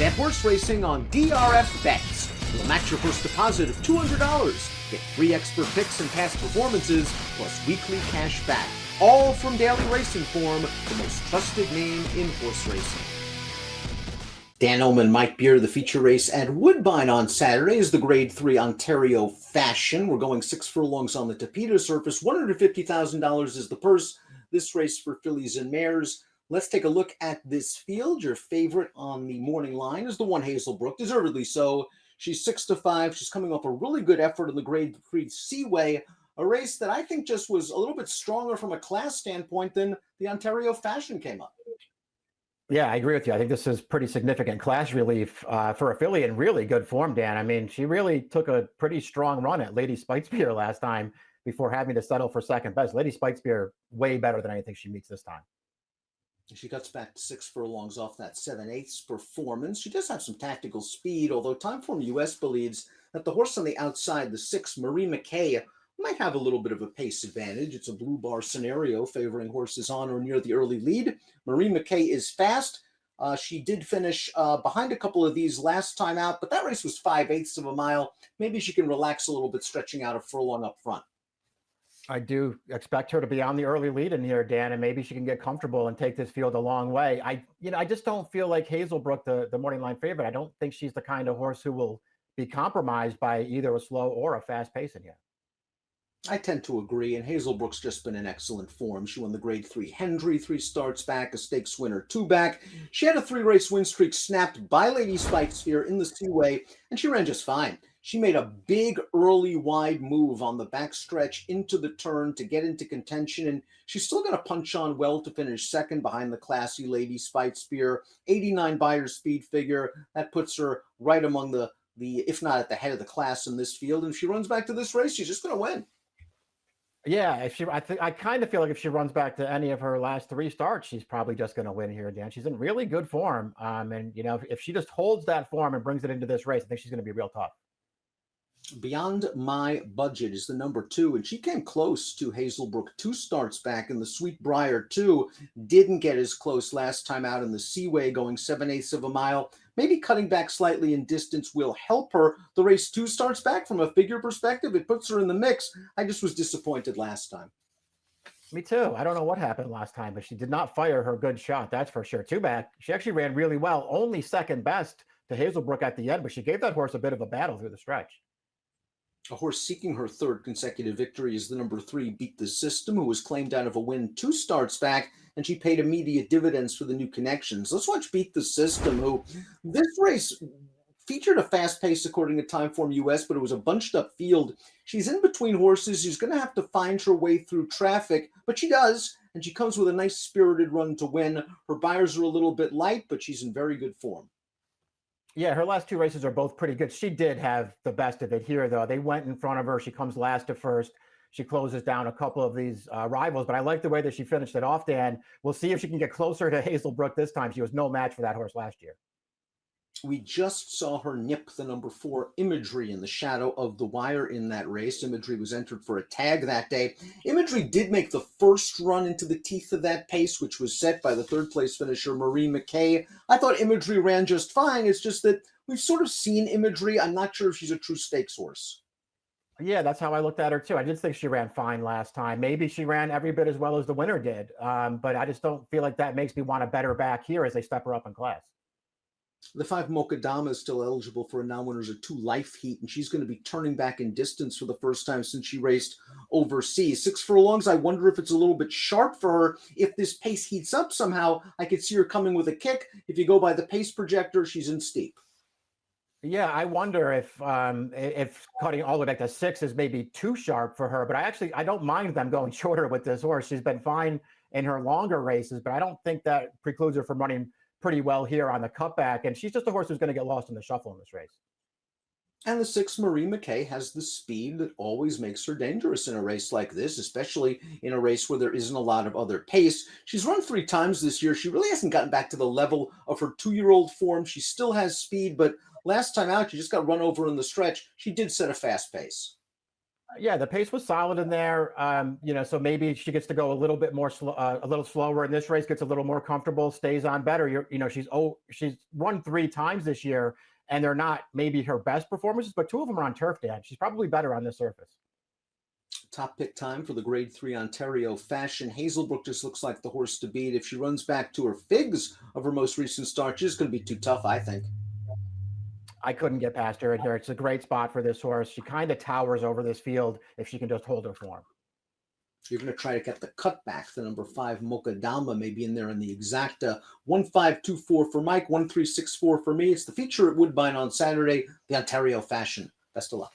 Bet horse racing on DRF Bets. We'll match your first deposit of $200. Get free expert picks and past performances, plus weekly cash back. All from Daily Racing Form, the most trusted name in horse racing. Dan Illman, Mike Beer, the feature race at Woodbine on Saturday is the Grade 3 Ontario Fashion. We're going 6 furlongs on the Tapeta surface. $150,000 is the purse. This race for fillies and mares. Let's take a look at this field. Your favorite on the morning line is the one Hazelbrook, deservedly so. She's 6-5. She's coming off a really good effort in the Grade 3 Seaway, a race that I think just was a little bit stronger from a class standpoint than the Ontario Fashion came up. Yeah, I agree with you. I think this is pretty significant class relief for a filly in really good form, Dan. I mean, she really took a pretty strong run at Lady Spikespeare last time before having to settle for second best. Lady Spikespeare, way better than anything she meets this time. She cuts back to 6 furlongs off that 7/8 performance. She does have some tactical speed, although Timeform US believes that the horse on the outside, the 6, MacKay, might have a little bit of a pace advantage. It's a blue bar scenario favoring horses on or near the early lead. MacKay is fast. She did finish behind a couple of these last time out, but that race was 5/8 of a mile. Maybe she can relax a little bit, stretching out a furlong up front. I do expect her to be on the early lead in here, Dan, and maybe she can get comfortable and take this field a long way. I just don't feel like Hazelbrook, the morning line favorite. I don't think she's the kind of horse who will be compromised by either a slow or a fast pace in here. I tend to agree, and Hazelbrook's just been in excellent form. She won the Grade 3 Hendry 3 starts back, a stakes winner 2 back. She had a 3-race win streak snapped by Lady Spikespeare in the Seaway, and she ran just fine. She made a big early wide move on the back stretch into the turn to get into contention, and she's still going to punch on well to finish second behind the classy Lady Spikespeare. 89 buyer speed figure. That puts her right among the if not at the head of the class in this field. And if she runs back to this race, she's just going to win. Yeah, I kind of feel like if she runs back to any of her last 3 starts, she's probably just going to win here, Dan. She's in really good form, and if she just holds that form and brings it into this race, I think she's going to be real tough. Beyond My Budget is the number 2, and she came close to Hazelbrook 2 starts back in the Sweetbriar 2. Didn't get as close last time out in the Seaway, going 7/8 of a mile. Maybe cutting back slightly in distance will help her. The race 2 starts back from a figure perspective. It puts her in the mix. I just was disappointed last time. Me too. I don't know what happened last time, but she did not fire her good shot. That's for sure. 2 back. She actually ran really well, only second best to Hazelbrook at the end, but she gave that horse a bit of a battle through the stretch. A horse seeking her 3rd consecutive victory is the number 3, Beat the System, who was claimed out of a win 2 starts back, and she paid immediate dividends for the new connections. Let's watch Beat the System, who this race featured a fast pace according to Timeform US, but it was a bunched up field. She's in between horses. She's going to have to find her way through traffic, but she does, and she comes with a nice spirited run to win. Her buyers are a little bit light, but she's in very good form. Yeah, her last 2 races are both pretty good. She did have the best of it here, though. They went in front of her. She comes last to first. She closes down a couple of these rivals, but I like the way that she finished it off, Dan. We'll see if she can get closer to Hazelbrook this time. She was no match for that horse last year. We just saw her nip the number 4 Imagery in the shadow of the wire in that race. Imagery was entered for a tag that day. Imagery did make the first run into the teeth of that pace, which was set by the 3rd place finisher, MacKay. I thought Imagery ran just fine. It's just that we've sort of seen Imagery. I'm not sure if she's a true stakes horse. Yeah, that's how I looked at her too. I did think she ran fine last time. Maybe she ran every bit as well as the winner did, but I just don't feel like that makes me want to bet her back here as they step her up in class. The 5 Moqadama is still eligible for a non-winners of 2 life heat, and she's going to be turning back in distance for the first time since she raced overseas. 6 furlongs, I wonder if it's a little bit sharp for her. If this pace heats up somehow, I could see her coming with a kick. If you go by the pace projector, she's in steep. Yeah, I wonder if cutting all the way back to 6 is maybe too sharp for her, but I don't mind them going shorter with this horse. She's been fine in her longer races, but I don't think that precludes her from running pretty well here on the cutback, and she's just a horse who's going to get lost in the shuffle in this race. And the 6 MacKay has the speed that always makes her dangerous in a race like this, especially in a race where there isn't a lot of other pace. She's run 3 times this year. She really hasn't gotten back to the level of her 2-year-old form. She still has speed, but last time out, she just got run over in the stretch. She did set a fast pace. Yeah, the pace was solid in there. So maybe she gets to go a little bit more slow, a little slower in this race, gets a little more comfortable, stays on better. She's run 3 times this year, and they're not maybe her best performances, but 2 of them are on turf, Dan. She's probably better on this surface. Top pick time for the Grade 3 Ontario Fashion. Hazelbrook just looks like the horse to beat. If she runs back to her figs of her most recent start, she's going to be too tough, I think. I couldn't get past her in here. It's a great spot for this horse. She kind of towers over this field if she can just hold her form. You're going to try to get the cutback. The number 5 Moqadama may be in there in the exacta. 1524 for Mike, 1364 for me. It's the feature at Woodbine on Saturday, the Ontario Fashion. Best of luck.